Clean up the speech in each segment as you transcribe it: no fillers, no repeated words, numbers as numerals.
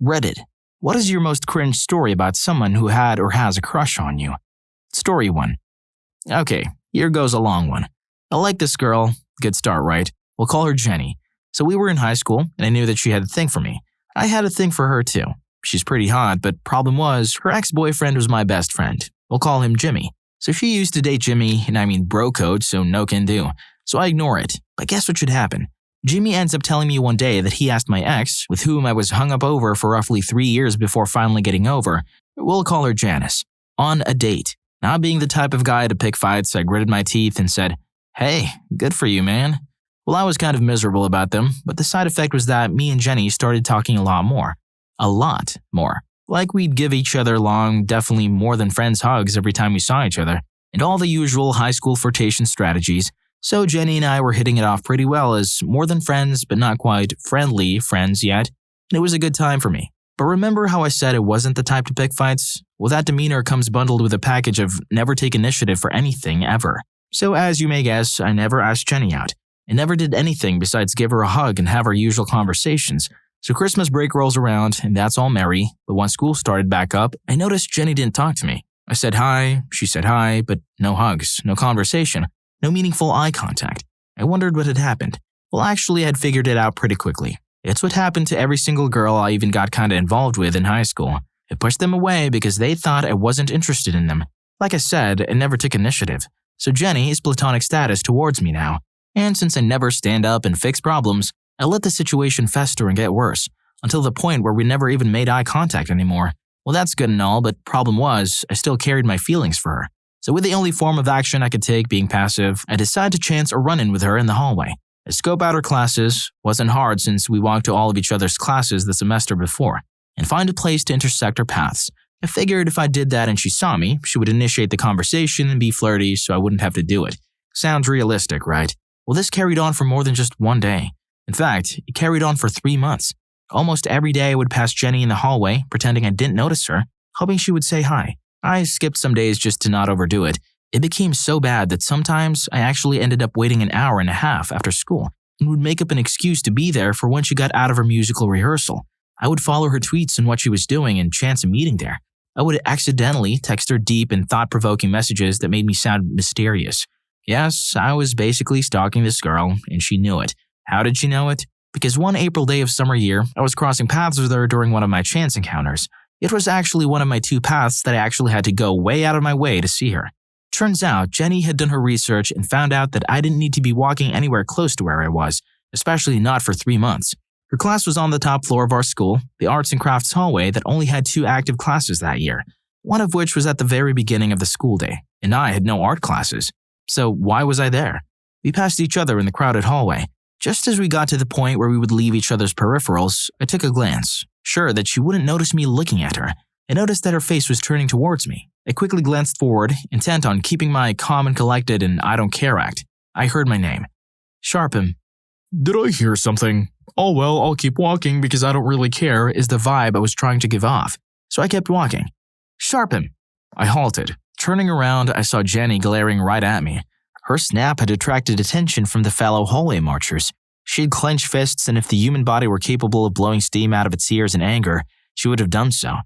Reddit. What is your most cringe story about someone who had or has a crush on you? Story 1. Okay, here goes a long one. I like this girl. Good start, right? We'll call her Jenny. So we were in high school, and I knew that she had a thing for me. I had a thing for her too. She's pretty hot, but problem was, her ex-boyfriend was my best friend. We'll call him Jimmy. So she used to date Jimmy, and I mean bro code, so no can do. So I ignore it. But guess what should happen? Jimmy ends up telling me one day that he asked my ex, with whom I was hung up over for roughly 3 years before finally getting over, we'll call her Janice, on a date. Not being the type of guy to pick fights, I gritted my teeth and said, "Hey, good for you, man." Well, I was kind of miserable about them, but the side effect was that me and Jenny started talking a lot more. A lot more. Like we'd give each other long, definitely more than friends hugs every time we saw each other, and all the usual high school flirtation strategies. So Jenny and I were hitting it off pretty well as more than friends, but not quite friendly friends yet, and it was a good time for me. But remember how I said it wasn't the type to pick fights? Well, that demeanor comes bundled with a package of never take initiative for anything ever. So as you may guess, I never asked Jenny out. I never did anything besides give her a hug and have our usual conversations. So Christmas break rolls around, and that's all merry, but when school started back up, I noticed Jenny didn't talk to me. I said hi, she said hi, but no hugs, no conversation, no meaningful eye contact. I wondered what had happened. Well, actually, I'd figured it out pretty quickly. It's what happened to every single girl I even got kinda involved with in high school. I pushed them away because they thought I wasn't interested in them. Like I said, I never took initiative. So Jenny is platonic status towards me now. And since I never stand up and fix problems, I let the situation fester and get worse, until the point where we never even made eye contact anymore. Well, that's good and all, but problem was, I still carried my feelings for her. So with the only form of action I could take being passive, I decided to chance a run-in with her in the hallway. I scope out her classes, wasn't hard since we walked to all of each other's classes the semester before, and find a place to intersect our paths. I figured if I did that and she saw me, she would initiate the conversation and be flirty so I wouldn't have to do it. Sounds realistic, right? Well, this carried on for more than just one day. In fact, it carried on for 3 months. Almost every day I would pass Jenny in the hallway, pretending I didn't notice her, hoping she would say hi. I skipped some days just to not overdo it. It became so bad that sometimes I actually ended up waiting an hour and a half after school and would make up an excuse to be there for when she got out of her musical rehearsal. I would follow her tweets and what she was doing and chance a meeting there. I would accidentally text her deep and thought-provoking messages that made me sound mysterious. Yes, I was basically stalking this girl, and she knew it. How did she know it? Because one April day of summer year, I was crossing paths with her during one of my chance encounters. It was actually one of my 2 paths that I actually had to go way out of my way to see her. Turns out, Jenny had done her research and found out that I didn't need to be walking anywhere close to where I was, especially not for 3 months. Her class was on the top floor of our school, the arts and crafts hallway that only had 2 active classes that year, one of which was at the very beginning of the school day, and I had no art classes. So why was I there? We passed each other in the crowded hallway. Just as we got to the point where we would leave each other's peripherals, I took a glance, sure that she wouldn't notice me looking at her. I noticed that her face was turning towards me. I quickly glanced forward, intent on keeping my calm and collected and I don't care act. I heard my name. Sharpham. Did I hear something? Oh well, I'll keep walking because I don't really care is the vibe I was trying to give off. So I kept walking. Sharpham. I halted. Turning around, I saw Jenny glaring right at me. Her snap had attracted attention from the fellow hallway marchers. She'd clenched fists, and if the human body were capable of blowing steam out of its ears in anger, she would have done so.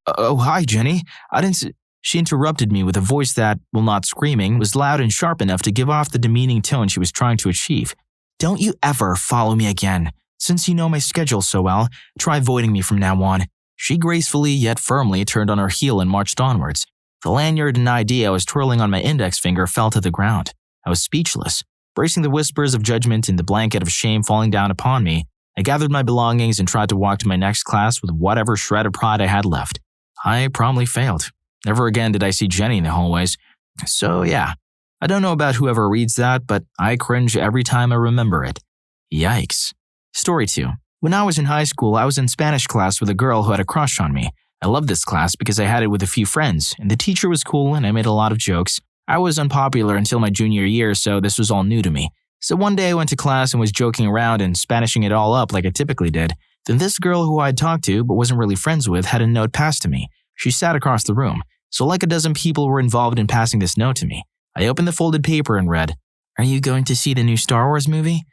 Hi, Jenny. I didn't s-" She interrupted me with a voice that, while not screaming, was loud and sharp enough to give off the demeaning tone she was trying to achieve. Don't you ever follow me again. Since you know my schedule so well, try avoiding me from now on. She gracefully yet firmly turned on her heel and marched onwards. The lanyard and ID I was twirling on my index finger fell to the ground. I was speechless. Bracing the whispers of judgment and the blanket of shame falling down upon me, I gathered my belongings and tried to walk to my next class with whatever shred of pride I had left. I promptly failed. Never again did I see Jenny in the hallways. So yeah, I don't know about whoever reads that, but I cringe every time I remember it. Yikes. Story 2. When I was in high school, I was in Spanish class with a girl who had a crush on me. I loved this class because I had it with a few friends, and the teacher was cool and I made a lot of jokes. I was unpopular until my junior year, so this was all new to me. So one day I went to class and was joking around and Spanishing it all up like I typically did. Then this girl who I'd talked to but wasn't really friends with had a note passed to me. She sat across the room, so like a dozen people were involved in passing this note to me. I opened the folded paper and read, "Are you going to see the new Star Wars movie?"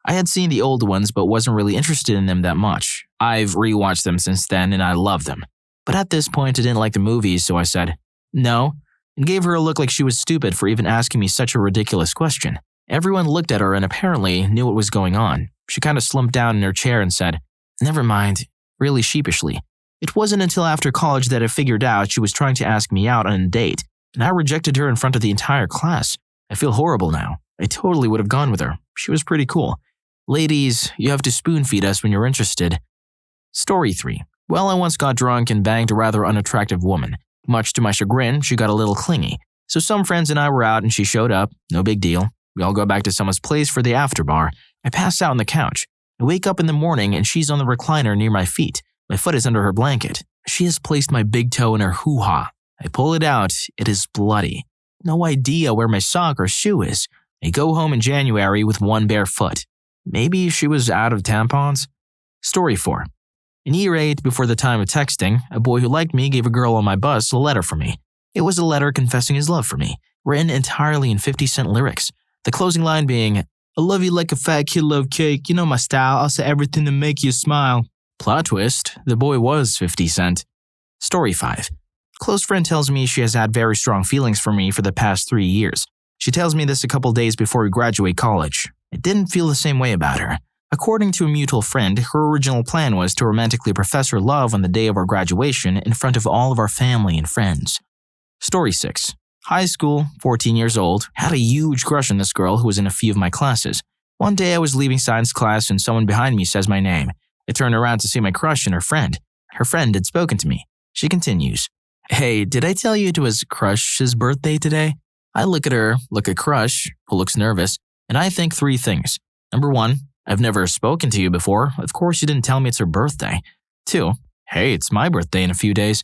I had seen the old ones but wasn't really interested in them that much. I've rewatched them since then and I love them. But at this point I didn't like the movies, so I said, no, and gave her a look like she was stupid for even asking me such a ridiculous question. Everyone looked at her and apparently knew what was going on. She kind of slumped down in her chair and said, never mind, really sheepishly. It wasn't until after college that I figured out she was trying to ask me out on a date, and I rejected her in front of the entire class. I feel horrible now. I totally would have gone with her. She was pretty cool. Ladies, you have to spoon feed us when you're interested. Story 3. Well, I once got drunk and banged a rather unattractive woman. Much to my chagrin, she got a little clingy. So some friends and I were out and she showed up. No big deal. We all go back to someone's place for the after bar. I pass out on the couch. I wake up in the morning and she's on the recliner near my feet. My foot is under her blanket. She has placed my big toe in her hoo-ha. I pull it out. It is bloody. No idea where my sock or shoe is. I go home in January with one bare foot. Maybe she was out of tampons? Story 4. In year 8, before the time of texting, a boy who liked me gave a girl on my bus a letter for me. It was a letter confessing his love for me, written entirely in 50-cent lyrics. The closing line being, I love you like a fat kid love cake, you know my style, I'll say everything to make you smile. Plot twist, the boy was 50 Cent. Story 5. Close friend tells me she has had very strong feelings for me for the past 3 years. She tells me this a couple days before we graduate college. I didn't feel the same way about her. According to a mutual friend, her original plan was to romantically profess her love on the day of our graduation in front of all of our family and friends. Story 6. High school, 14 years old, had a huge crush on this girl who was in a few of my classes. One day I was leaving science class and someone behind me says my name. I turned around to see my crush and her friend. Her friend had spoken to me. She continues, hey, did I tell you it was Crush's birthday today? I look at her, look at Crush, who looks nervous, and I think 3 things. Number 1, I've never spoken to you before. Of course you didn't tell me it's her birthday. 2, hey, it's my birthday in a few days.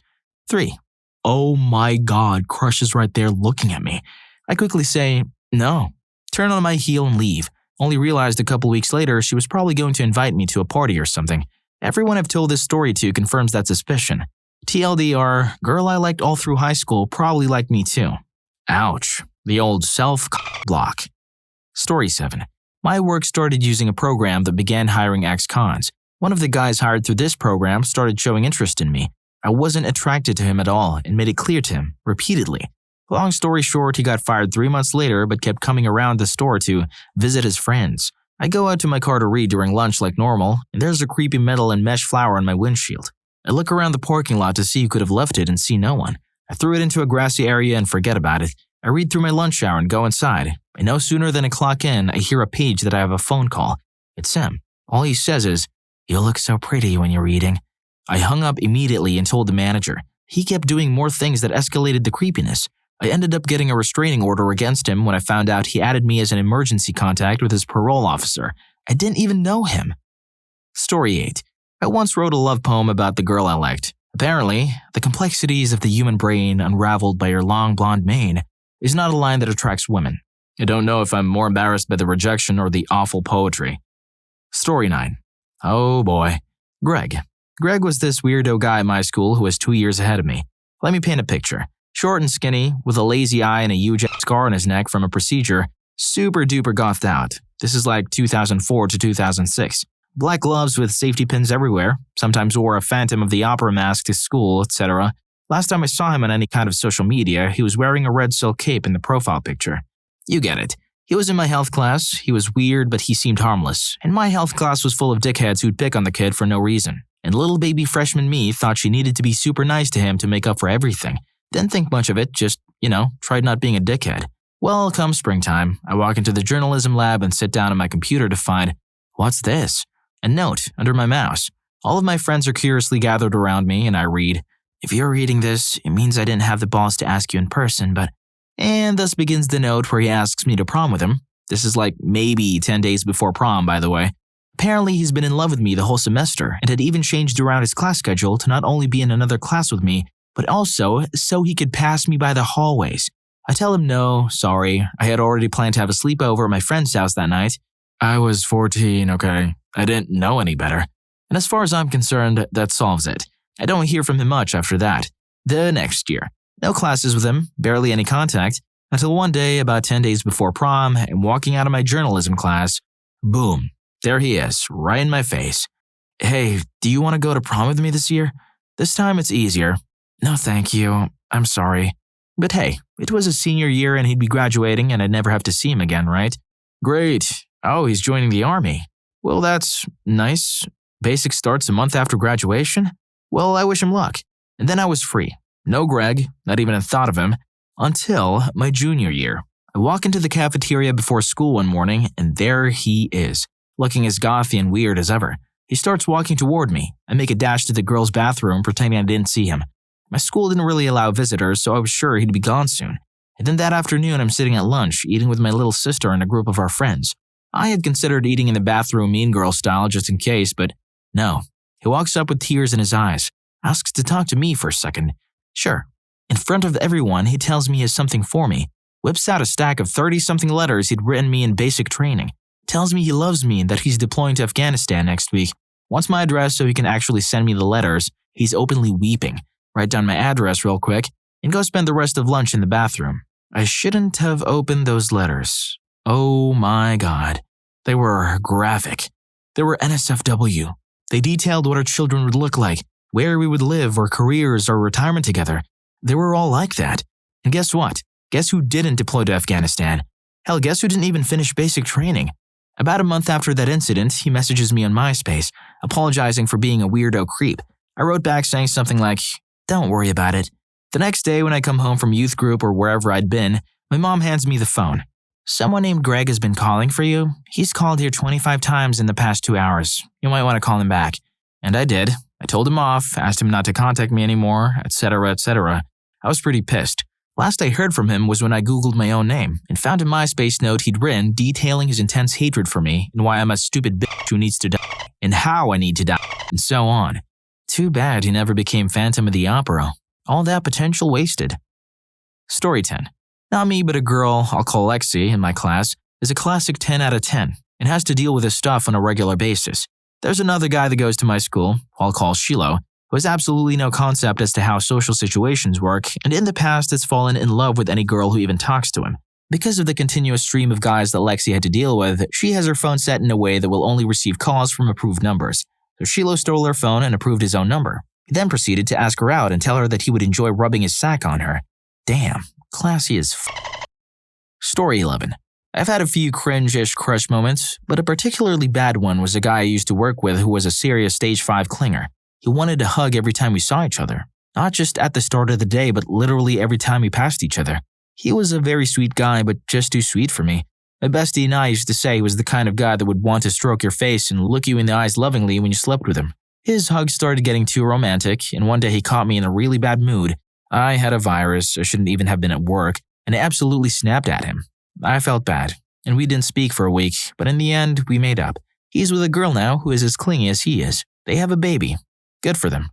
3, oh my God, Crush is right there looking at me. I quickly say, no. Turn on my heel and leave. Only realized a couple weeks later she was probably going to invite me to a party or something. Everyone I've told this story to confirms that suspicion. TLDR, girl I liked all through high school probably liked me too. Ouch. The old self-block. Story 7. My work started using a program that began hiring ex-cons. One of the guys hired through this program started showing interest in me. I wasn't attracted to him at all and made it clear to him, repeatedly. Long story short, he got fired 3 months later but kept coming around the store to visit his friends. I go out to my car to read during lunch like normal, and there's a creepy metal and mesh flower on my windshield. I look around the parking lot to see who could have left it and see no one. I threw it into a grassy area and forget about it. I read through my lunch hour and go inside. And no sooner than I clock in, I hear a page that I have a phone call. It's him. All he says is, you look so pretty when you're reading. I hung up immediately and told the manager. He kept doing more things that escalated the creepiness. I ended up getting a restraining order against him when I found out he added me as an emergency contact with his parole officer. I didn't even know him. Story 8. I once wrote a love poem about the girl I liked. Apparently, the complexities of the human brain unraveled by your long blonde mane is not a line that attracts women. I don't know if I'm more embarrassed by the rejection or the awful poetry. Story 9. Oh boy. Greg. Greg was this weirdo guy in my school who was 2 years ahead of me. Let me paint a picture. Short and skinny, with a lazy eye and a huge scar on his neck from a procedure, super duper gothed out. This is like 2004 to 2006. Black gloves with safety pins everywhere, sometimes wore a Phantom of the Opera mask to school, etc. Last time I saw him on any kind of social media, he was wearing a red silk cape in the profile picture. You get it. He was in my health class, he was weird but he seemed harmless, and my health class was full of dickheads who'd pick on the kid for no reason. And little baby freshman me thought she needed to be super nice to him to make up for everything. Didn't think much of it, just, tried not being a dickhead. Well, come springtime, I walk into the journalism lab and sit down on my computer to find, what's this? A note under my mouse. All of my friends are curiously gathered around me and I read, if you're reading this, it means I didn't have the balls to ask you in person, but... And thus begins the note where he asks me to prom with him. This is like maybe 10 days before prom, by the way. Apparently, he's been in love with me the whole semester and had even changed around his class schedule to not only be in another class with me, but also so he could pass me by the hallways. I tell him no, sorry, I had already planned to have a sleepover at my friend's house that night. I was 14, okay? I didn't know any better. And as far as I'm concerned, that solves it. I don't hear from him much after that. The next year. No classes with him, barely any contact, until one day, about 10 days before prom, and walking out of my journalism class, boom, there he is, right in my face. Hey, do you want to go to prom with me this year? This time it's easier. No, thank you. I'm sorry. But hey, it was his senior year and he'd be graduating and I'd never have to see him again, right? Great. Oh, he's joining the army. Well, that's nice. Basic starts a month after graduation? Well, I wish him luck. And then I was free. No Greg, not even a thought of him, until my junior year. I walk into the cafeteria before school one morning, and there he is, looking as gothy and weird as ever. He starts walking toward me. I make a dash to the girls' bathroom, pretending I didn't see him. My school didn't really allow visitors, so I was sure he'd be gone soon. And then that afternoon, I'm sitting at lunch, eating with my little sister and a group of our friends. I had considered eating in the bathroom mean girl style just in case, but no. He walks up with tears in his eyes, asks to talk to me for a second. Sure. In front of everyone, he tells me he has something for me, whips out a stack of 30-something letters he'd written me in basic training, tells me he loves me and that he's deploying to Afghanistan next week, wants my address so he can actually send me the letters. He's openly weeping, write down my address real quick, and go spend the rest of lunch in the bathroom. I shouldn't have opened those letters. Oh my God. They were graphic. They were NSFW. They detailed what our children would look like, where we would live, our careers, our retirement together. They were all like that. And guess what? Guess who didn't deploy to Afghanistan? Hell, guess who didn't even finish basic training? About a month after that incident, he messages me on MySpace, apologizing for being a weirdo creep. I wrote back saying something like, "Don't worry about it." The next day when I come home from youth group or wherever I'd been, my mom hands me the phone. "Someone named Greg has been calling for you. He's called here 25 times in the past 2 hours. You might want to call him back." And I did. I told him off, asked him not to contact me anymore, etc., etc. I was pretty pissed. Last I heard from him was when I googled my own name and found a MySpace note he'd written detailing his intense hatred for me and why I'm a stupid bitch who needs to die and how I need to die and so on. Too bad he never became Phantom of the Opera. All that potential wasted. Story 10. Not me, but a girl I'll call Lexi in my class is a classic 10 out of 10 and has to deal with this stuff on a regular basis. There's another guy that goes to my school, I'll call Shiloh, who has absolutely no concept as to how social situations work and in the past has fallen in love with any girl who even talks to him. Because of the continuous stream of guys that Lexi had to deal with, she has her phone set in a way that will only receive calls from approved numbers. So Shiloh stole her phone and approved his own number. He then proceeded to ask her out and tell her that he would enjoy rubbing his sack on her. Damn, classy as f***. Story 11. I've had a few cringe-ish crush moments, but a particularly bad one was a guy I used to work with who was a serious stage 5 clinger. He wanted to hug every time we saw each other. Not just at the start of the day, but literally every time we passed each other. He was a very sweet guy, but just too sweet for me. My bestie and I used to say he was the kind of guy that would want to stroke your face and look you in the eyes lovingly when you slept with him. His hugs started getting too romantic, and one day he caught me in a really bad mood. I had a virus, I shouldn't even have been at work, and I absolutely snapped at him. I felt bad, and we didn't speak for a week, but in the end, we made up. He's with a girl now who is as clingy as he is. They have a baby. Good for them.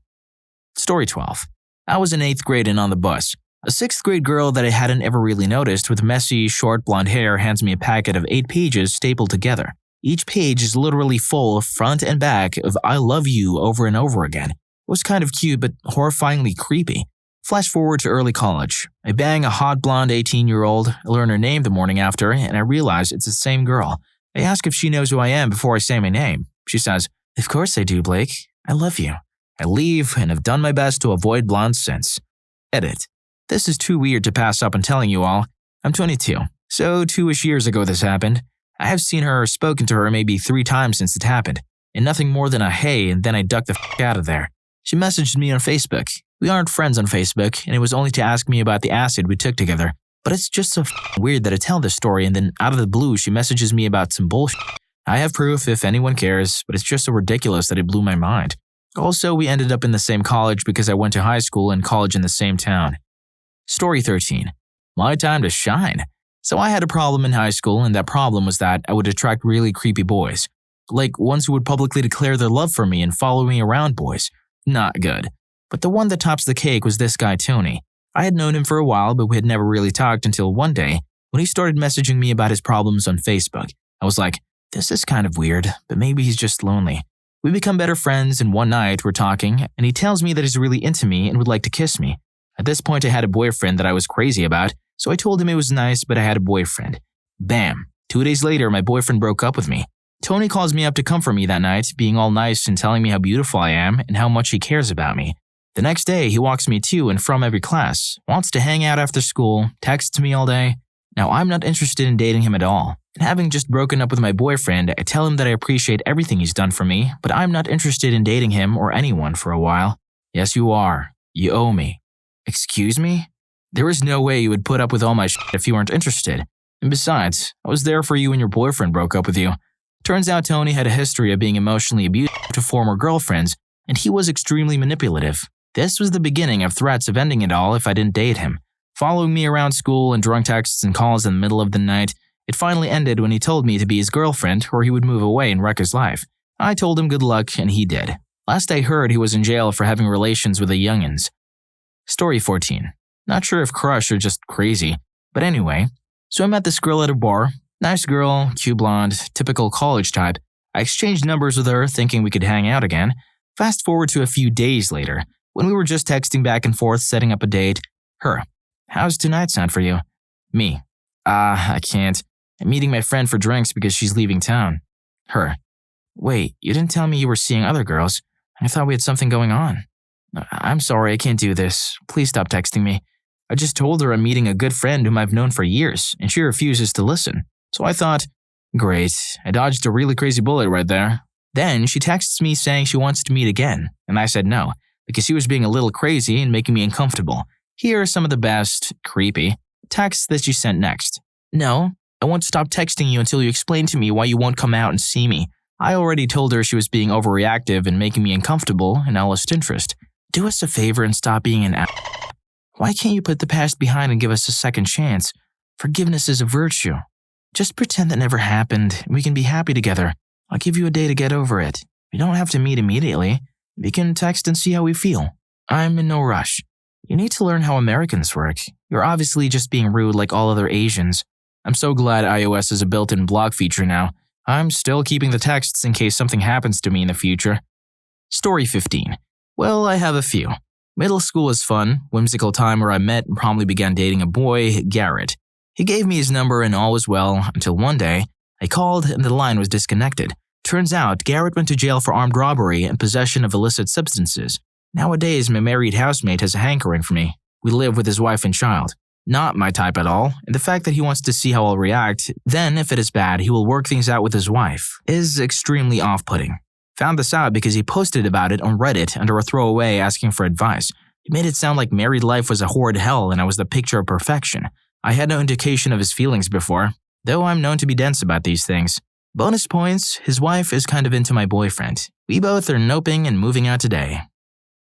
Story 12. I was in 8th grade and on the bus. A 6th grade girl that I hadn't ever really noticed with messy, short blonde hair hands me a packet of 8 pages stapled together. Each page is literally full, front and back, of "I love you" over and over again. It was kind of cute, but horrifyingly creepy. Flash forward to early college. I bang a hot blonde 18-year-old, I learn her name the morning after, and I realize it's the same girl. I ask if she knows who I am before I say my name. She says, "Of course I do, Blake. I love you." I leave and have done my best to avoid blonde since. Edit. This is too weird to pass up on telling you all. I'm 22, so 2-ish years ago this happened. I have seen her or spoken to her maybe 3 times since it happened, and nothing more than a hey and then I ducked the f*** out of there. She messaged me on Facebook. We aren't friends on Facebook, and it was only to ask me about the acid we took together. But it's just so weird that I tell this story and then out of the blue she messages me about some bullshit. I have proof if anyone cares, but it's just so ridiculous that it blew my mind. Also, we ended up in the same college because I went to high school and college in the same town. Story 13. My time to shine. So I had a problem in high school, and that problem was that I would attract really creepy boys. Like ones who would publicly declare their love for me and follow me around boys. Not good. But the one that tops the cake was this guy Tony. I had known him for a while, but we had never really talked until one day when he started messaging me about his problems on Facebook. I was like, this is kind of weird, but maybe he's just lonely. We become better friends, and one night we're talking, and he tells me that he's really into me and would like to kiss me. At this point, I had a boyfriend that I was crazy about, so I told him it was nice, but I had a boyfriend. Bam. 2 days later, my boyfriend broke up with me. Tony calls me up to comfort me that night, being all nice and telling me how beautiful I am and how much he cares about me. The next day, he walks me to and from every class, wants to hang out after school, texts me all day. Now, I'm not interested in dating him at all. And having just broken up with my boyfriend, I tell him that I appreciate everything he's done for me, but I'm not interested in dating him or anyone for a while. Yes, you are. You owe me. Excuse me? There is no way you would put up with all my shit if you weren't interested. And besides, I was there for you when your boyfriend broke up with you. Turns out Tony had a history of being emotionally abusive to former girlfriends, and he was extremely manipulative. This was the beginning of threats of ending it all if I didn't date him. Following me around school and drunk texts and calls in the middle of the night, it finally ended when he told me to be his girlfriend or he would move away and wreck his life. I told him good luck, and he did. Last I heard, he was in jail for having relations with the youngins. Story 14. Not sure if crush or just crazy, but anyway. So I met this girl at a bar. Nice girl, cute blonde, typical college type. I exchanged numbers with her, thinking we could hang out again. Fast forward to a few days later, when we were just texting back and forth, setting up a date. Her. How's tonight sound for you? Me. I can't. I'm meeting my friend for drinks because she's leaving town. Her. Wait, you didn't tell me you were seeing other girls. I thought we had something going on. I'm sorry, I can't do this. Please stop texting me. I just told her I'm meeting a good friend whom I've known for years, and she refuses to listen. So I thought, great, I dodged a really crazy bullet right there. Then she texts me saying she wants to meet again, and I said no, because she was being a little crazy and making me uncomfortable. Here are some of the best, creepy, texts that she sent next. No, I won't stop texting you until you explain to me why you won't come out and see me. I already told her she was being overreactive and making me uncomfortable and I lost interest. Do us a favor and stop being an Why can't you put the past behind and give us a second chance? Forgiveness is a virtue. Just pretend that never happened and we can be happy together. I'll give you a day to get over it. We don't have to meet immediately. We can text and see how we feel. I'm in no rush. You need to learn how Americans work. You're obviously just being rude like all other Asians. I'm so glad iOS has a built-in block feature now. I'm still keeping the texts in case something happens to me in the future. Story 15. Well, I have a few. Middle school was fun, whimsical time where I met and promptly began dating a boy, Garrett. He gave me his number and all was well until one day, I called and the line was disconnected. Turns out, Garrett went to jail for armed robbery and possession of illicit substances. Nowadays, my married housemate has a hankering for me. We live with his wife and child. Not my type at all, and the fact that he wants to see how I'll react, then if it is bad, he will work things out with his wife, is extremely off-putting. Found this out because he posted about it on Reddit under a throwaway asking for advice. He made it sound like married life was a horrid hell and I was the picture of perfection. I had no indication of his feelings before, though I'm known to be dense about these things. Bonus points, his wife is kind of into my boyfriend. We both are noping and moving out today.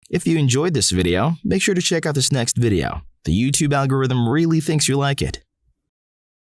If you enjoyed this video, make sure to check out this next video. The YouTube algorithm really thinks you like it.